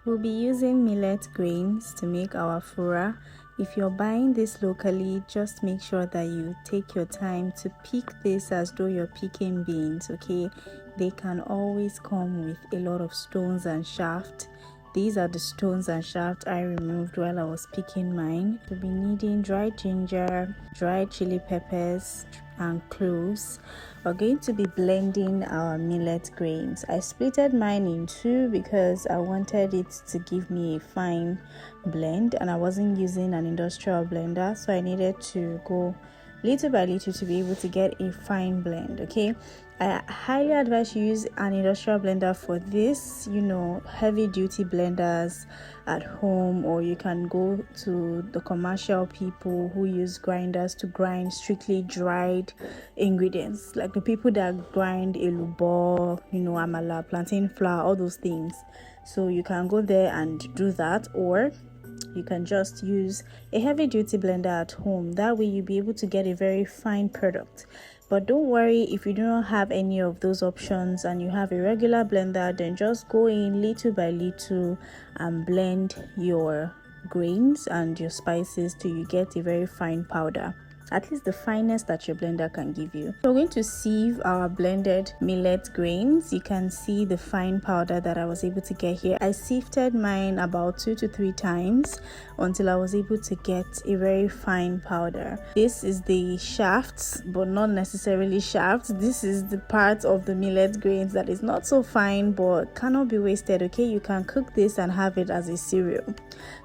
We'll be using millet grains to make our fura. If you're buying this locally, just make sure that you take your time to pick this as though you're picking beans, okay? They can always come with a lot of stones and shaft. These are the stones and shaft I removed while I was picking mine. We'll be needing dried ginger, dried chili peppers, and cloves. We're going to be blending our millet grains. I splitted mine in two because I wanted it to give me a fine blend and I wasn't using an industrial blender, so I needed to go little by little to be able to get a fine blend. Okay, I highly advise you use an industrial blender for this, heavy duty blenders at home, or you can go to the commercial people who use grinders to grind strictly dried ingredients, like the people that grind elubo, amala, plantain flour, all those things. So you can go there and do that, or you can just use a heavy duty blender at home. That way you'll be able to get a very fine product. But don't worry if you do not have any of those options and you have a regular blender, then just go in little by little and blend your grains and your spices till you get a very fine powder, at least the finest that your blender can give you. So we're going to sieve our blended millet grains. You can see the fine powder that I was able to get here. I sifted mine about 2 to 3 times until I was able to get a very fine powder. This is the shafts, but not necessarily shafts. This is the part of the millet grains that is not so fine but cannot be wasted. Okay, you can cook this and have it as a cereal.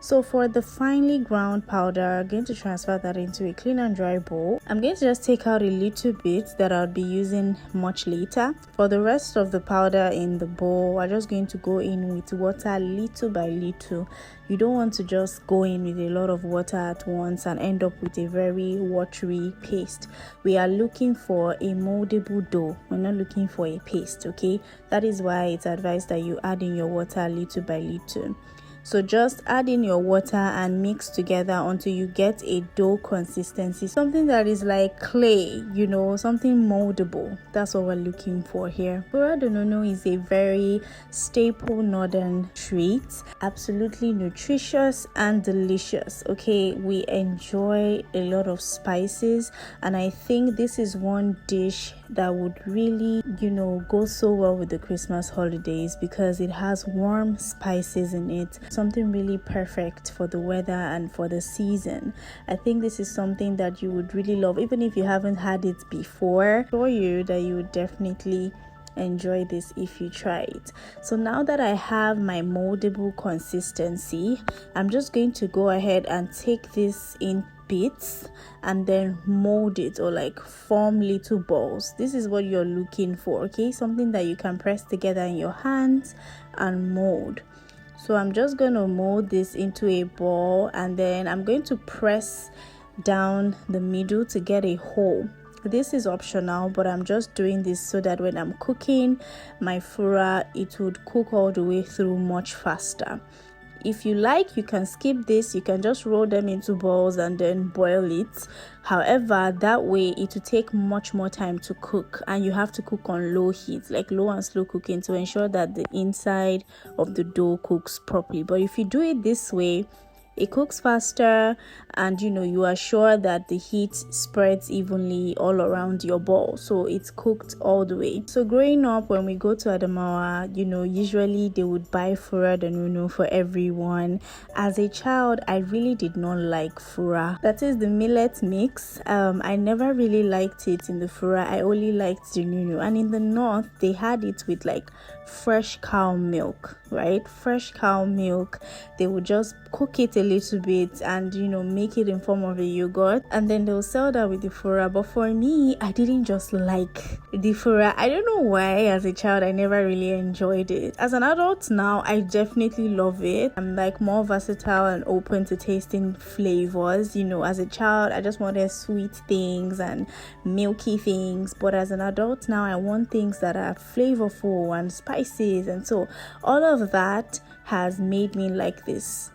So for the finely ground powder, I'm going to transfer that into a clean and dry bowl. I'm going to just take out a little bit that I'll be using much later. For the rest of the powder in the bowl, I'm just going to go in with water little by little. You don't want to just go in with a lot of water at once and end up with a very watery paste. We are looking for a moldable dough. We're not looking for a paste, okay? That is why it's advised that you add in your water little by little. So just add in your water and mix together until you get a dough consistency, something that is like clay, something moldable. That's what we're looking for here. Fura Da NoNo is a very staple northern treat, absolutely nutritious and delicious. Okay, we enjoy a lot of spices, and I think this is one dish that would really, go so well with the Christmas holidays because it has warm spices in it. Something really perfect for the weather and for the season. I think this is something that you would really love, even if you haven't had it before. I assure you that you would definitely enjoy this if you try it. So now that I have my moldable consistency, I'm just going to go ahead and take this in bits and then mold it, or like form little balls. This is what you're looking for, okay? Something that you can press together in your hands and mold. So I'm just going to mold this into a ball, and then I'm going to press down the middle to get a hole. This is optional, but I'm just doing this so that when I'm cooking my fura, it would cook all the way through much faster. If you like, you can skip this. You can just roll them into balls and then boil it. However, that way it will take much more time to cook, and you have to cook on low heat, like low and slow cooking, to ensure that the inside of the dough cooks properly. But if you do it this way, it cooks faster, and you are sure that the heat spreads evenly all around your ball, so it's cooked all the way. So growing up, when we go to Adamawa, usually they would buy Fura Da NoNo for everyone. As a child, I really did not like fura. That is the millet mix. I never really liked it in the fura. I only liked the nono, and in the north they had it with like fresh cow milk, right? Fresh cow milk. They would just cook it a little bit and make it in form of a yogurt, and then they'll sell that with the fura. But for me, I didn't just like the fura. I don't know why. As a child, I never really enjoyed it. As an adult now, I definitely love it. I'm like more versatile and open to tasting flavors. As a child, I just wanted sweet things and milky things, but as an adult now, I want things that are flavorful and spices, and so all of that has made me like this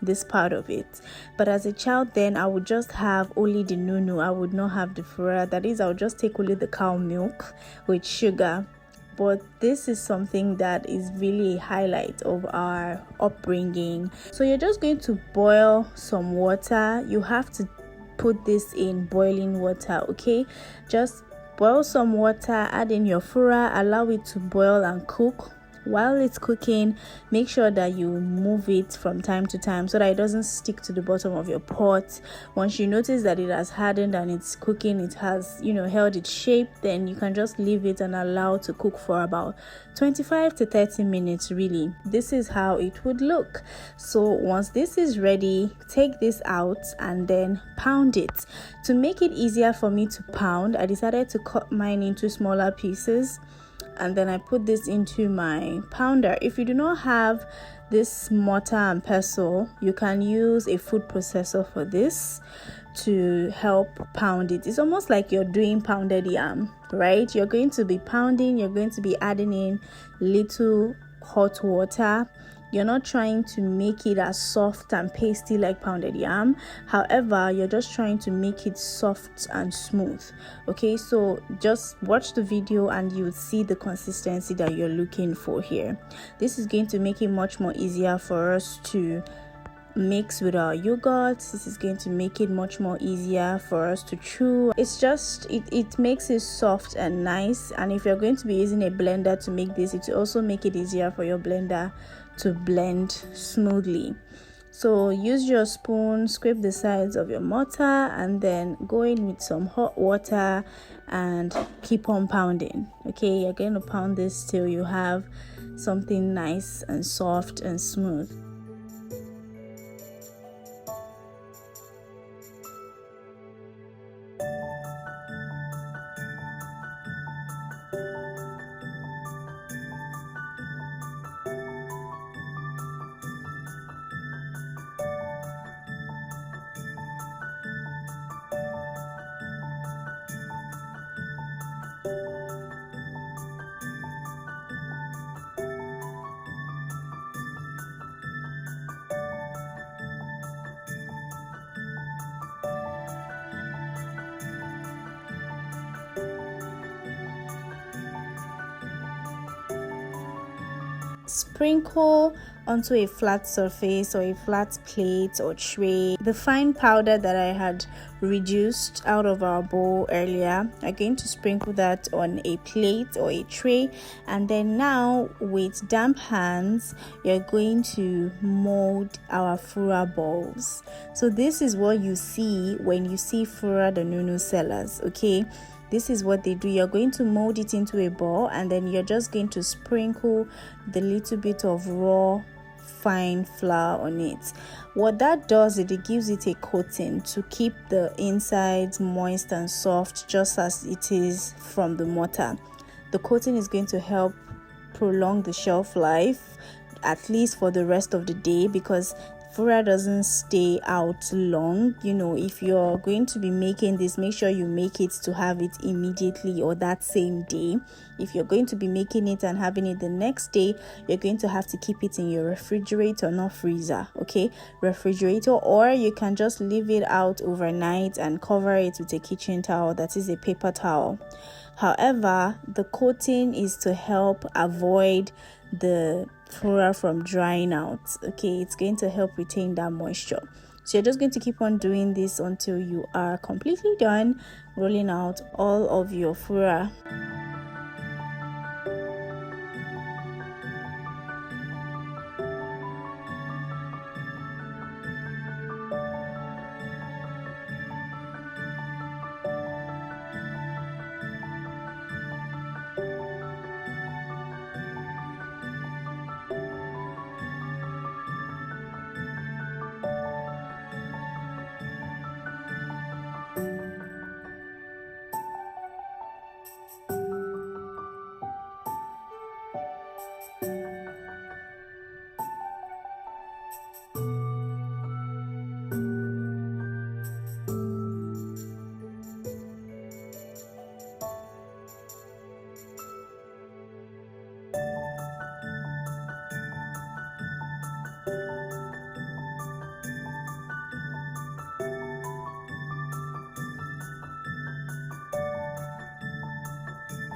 this part of it. But as a child, then I would just have only the nono. I would not have the fura. That is, I would just take only the cow milk with sugar but this is something that is really a highlight of our upbringing. So you're just going to boil some water. You have to put this in boiling water, okay? Just boil some water, add in your fura, allow it to boil and cook. While it's cooking, make sure that you move it from time to time so that it doesn't stick to the bottom of your pot. Once you notice that it has hardened and it's cooking, it has, held its shape, then you can just leave it and allow it to cook for about 25 to 30 minutes. Really, this is how it would look. So once this is ready, take this out and then pound it. To make it easier for me to pound, I decided to cut mine into smaller pieces, and then I put this into my pounder. If you do not have this mortar and pestle, you can use a food processor for this to help pound it. It's almost like you're doing pounded yam, right? You're going to be pounding, you're going to be adding in little hot water. You're not trying to make it as soft and pasty like pounded yam. However, you're just trying to make it soft and smooth. Okay, so just watch the video and you'll see the consistency that you're looking for here. This is going to make it much more easier for us to mix with our yogurt. This is going to make it much more easier for us to chew. It's just it makes it soft and nice. And if you're going to be using a blender to make this, it will also make it easier for your blender to blend smoothly. So use your spoon, scrape the sides of your mortar, and then go in with some hot water and keep on pounding. Okay, you're going to pound this till you have something nice and soft and smooth. Sprinkle onto a flat surface or a flat plate or tray the fine powder that I had reduced out of our bowl earlier. I'm going to sprinkle that on a plate or a tray, and then now with damp hands you're going to mold our fura balls. So this is what you see when you see Fura Da NoNo sellers. Okay, this is what they do. You're going to mold it into a ball, and then you're just going to sprinkle the little bit of raw fine flour on it. What that does is it gives it a coating to keep the insides moist and soft, just as it is from the mortar. The coating is going to help prolong the shelf life, at least for the rest of the day, because fura doesn't stay out long. If you're going to be making this, make sure you make it to have it immediately or that same day. If you're going to be making it and having it the next day, you're going to have to keep it in your refrigerator, not freezer. Okay, refrigerator, or you can just leave it out overnight and cover it with a kitchen towel, that is a paper towel. However, the coating is to help avoid the fura from drying out. Okay, it's going to help retain that moisture. So you're just going to keep on doing this until you are completely done rolling out all of your fura.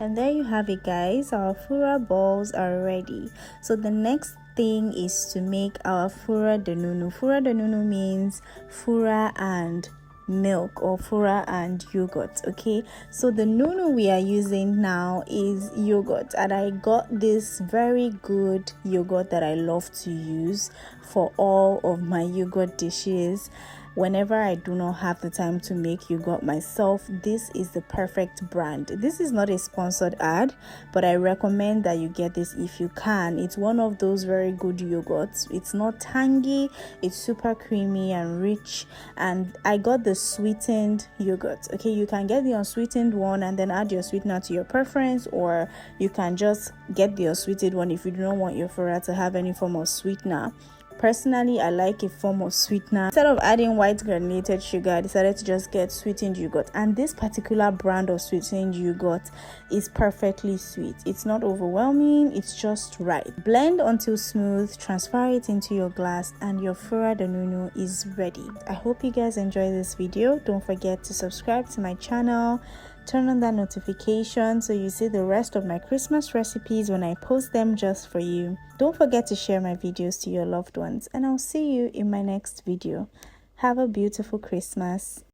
And there you have it, guys. Our fura balls are ready. So the next thing is to make our Fura Da NoNo. Fura Da NoNo means fura and milk, or fura and yogurt. Okay, so the nono we are using now is yogurt, and I got this very good yogurt that I love to use for all of my yogurt dishes. Whenever I do not have the time to make yogurt myself, this is the perfect brand. This is not a sponsored ad, but I recommend that you get this if you can. It's one of those very good yogurts. It's not tangy, it's super creamy and rich, and I got the sweetened yogurt. Okay, you can get the unsweetened one and then add your sweetener to your preference, or you can just get the unsweetened one if you do not want your fura to have any form of sweetener. Personally, I like a form of sweetener. Instead of adding white granulated sugar, I decided to just get sweetened yogurt, and this particular brand of sweetened yogurt is perfectly sweet. It's not overwhelming, it's just right. Blend until smooth, transfer it into your glass, and your Fura Da NoNo is ready. I hope you guys enjoy this video. Don't forget to subscribe to my channel, turn on that notification so you see the rest of my Christmas recipes when I post them just for you. Don't forget to share my videos to your loved ones, and I'll see you in my next video. Have a beautiful Christmas.